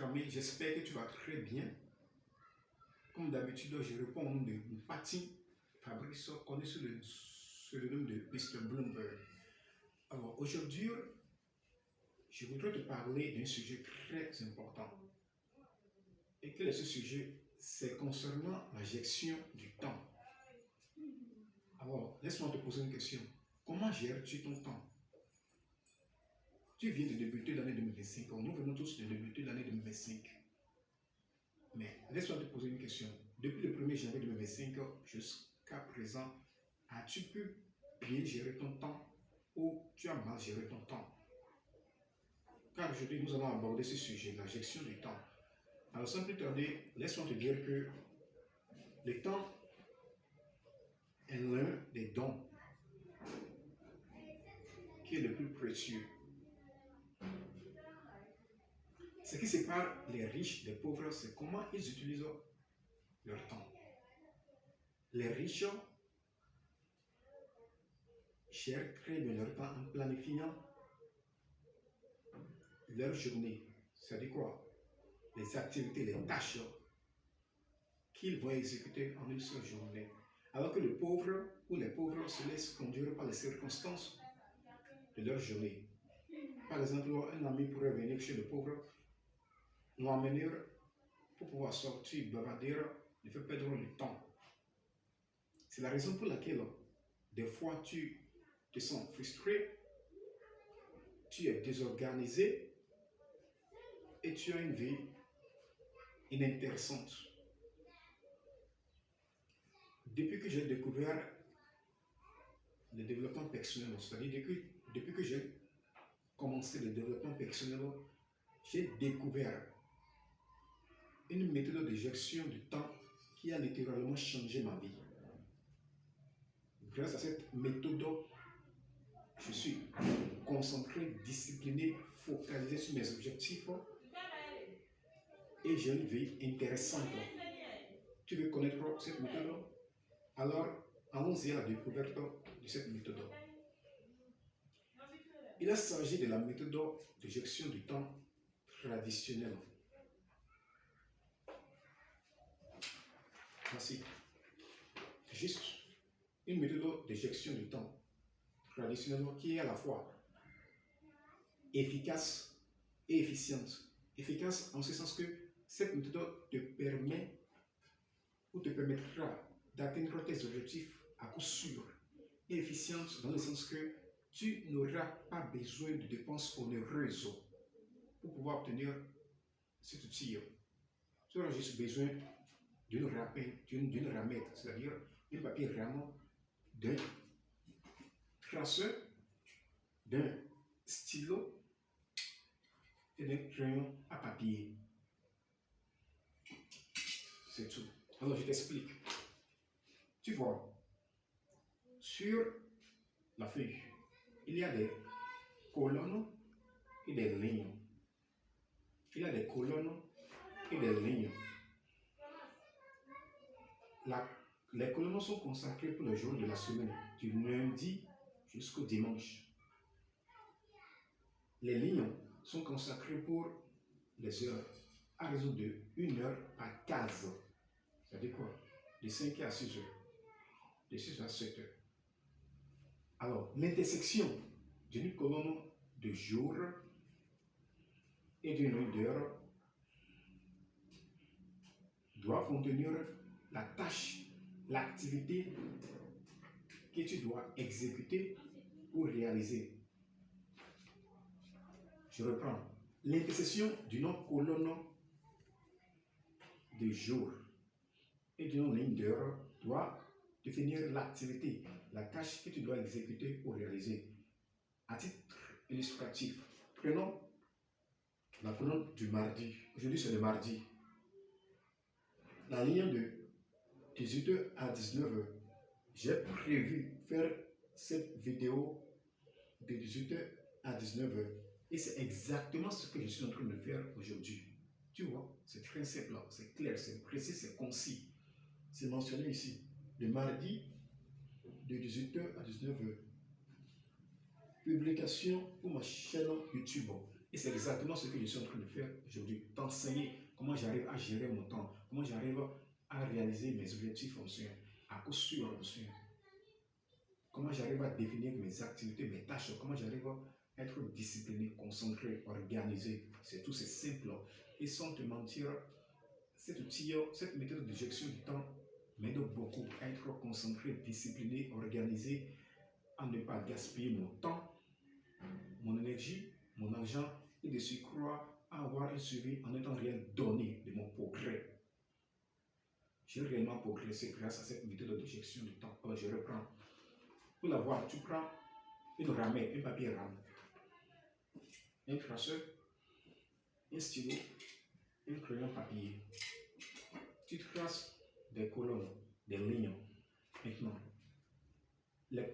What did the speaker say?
cher ami, j'espère que tu vas très bien. Comme d'habitude, je réponds au nom de Patty Fabrice, connu sous le pseudonyme de Mr. Bloomberg. Alors aujourd'hui, je voudrais te parler d'un sujet très important. Et quel est ce sujet? C'est concernant la gestion du temps. Alors, laisse-moi te poser une question. Comment gères-tu ton temps? Tu viens de débuter l'année 2025. Nous venons tous de débuter l'année 2025. Mais laisse-moi te poser une question. Depuis le 1er janvier 2025 jusqu'à présent, as-tu pu bien gérer ton temps ou tu as mal géré ton temps? Car aujourd'hui, nous allons aborder ce sujet, la gestion du temps. Alors, sans plus tarder, laisse-moi te dire que le temps est l'un des dons qui est le plus précieux. Ce qui sépare les riches des pauvres, c'est comment ils utilisent leur temps. Les riches gèrent très bien leur temps en planifiant leur journée. C'est-à-dire quoi? Les activités, les tâches qu'ils vont exécuter en une seule journée. Alors que le pauvre ou les pauvres se laissent conduire par les circonstances de leur journée. Par exemple, un ami pourrait venir chez le pauvre, l'emmener pour pouvoir sortir, bavarder, lui faire perdre le temps. C'est la raison pour laquelle des fois tu te sens frustré, tu es désorganisé et tu as une vie inintéressante. Depuis que j'ai découvert le développement personnel, c'est-à-dire depuis que j'ai commencé le développement personnel, j'ai découvert une méthode de gestion du temps qui a littéralement changé ma vie. Grâce à cette méthode, je suis concentré, discipliné, focalisé sur mes objectifs et j'ai une vie intéressante. Tu veux connaître cette méthode? Alors, allons-y à la découverte de cette méthode. Il s'agit de la méthode de gestion du temps traditionnelle. Voici. Juste une méthode de gestion du temps traditionnelle qui est à la fois efficace et efficiente. Efficace en ce sens que cette méthode te permet ou te permettra d'atteindre tes objectifs à coup sûr. Et efficiente dans le sens que tu n'auras pas besoin de dépenses onéreuses pour pouvoir obtenir cet outil. Tu auras juste besoin d'une ramette, c'est-à-dire un papier rame, d'un traceur, d'un stylo et d'un crayon à papier. C'est tout. Alors je t'explique. Tu vois, sur la feuille, il y a des colonnes et des lignes. Il y a des colonnes et des lignes. Les colonnes sont consacrées pour le jour de la semaine, du lundi jusqu'au dimanche. Les lignes sont consacrées pour les heures, à raison de 1 heure par case. C'est-à-dire quoi? De 5 à 6 heures, de 6 à 7 heures. Alors, l'intersection d'une colonne de jour et d'une ligne d'heure doit contenir la tâche, l'activité que tu dois exécuter ou réaliser. Je reprends. L'intersection d'une colonne de jour et d'une ligne d'heure doit définir l'activité, la tâche que tu dois exécuter ou réaliser. À titre illustratif, prenons la colonne du mardi. Aujourd'hui, c'est le mardi. La ligne de 18h à 19h. J'ai prévu faire cette vidéo de 18h à 19h. Et c'est exactement ce que je suis en train de faire aujourd'hui. Tu vois, c'est très simple, c'est clair, c'est précis, c'est concis. C'est mentionné ici. Le mardi de 18h à 19h. Publication pour ma chaîne YouTube. Et c'est exactement ce que je suis en train de faire aujourd'hui. T'enseigner comment j'arrive à gérer mon temps, comment j'arrive à réaliser mes objectifs fonctionnels, à coup sûr, monsieur. Comment j'arrive à définir mes activités, mes tâches, comment j'arrive à être discipliné, concentré, organisé. C'est tout, c'est simple. Et sans te mentir, cet outil, cette méthode de gestion du temps m'aide beaucoup à être concentré, discipliné, organisé, à ne pas gaspiller mon temps, mon énergie, mon argent et de surcroît à avoir un suivi en étant réel donné de mon progrès. J'ai réellement progressé grâce à cette méthode de gestion du temps. Alors je reprends. Pour la voir, tu prends une ramette, un papier rame, un traceur, un stylo, un crayon papier. Tu traces des colonnes, des lignes. Maintenant, les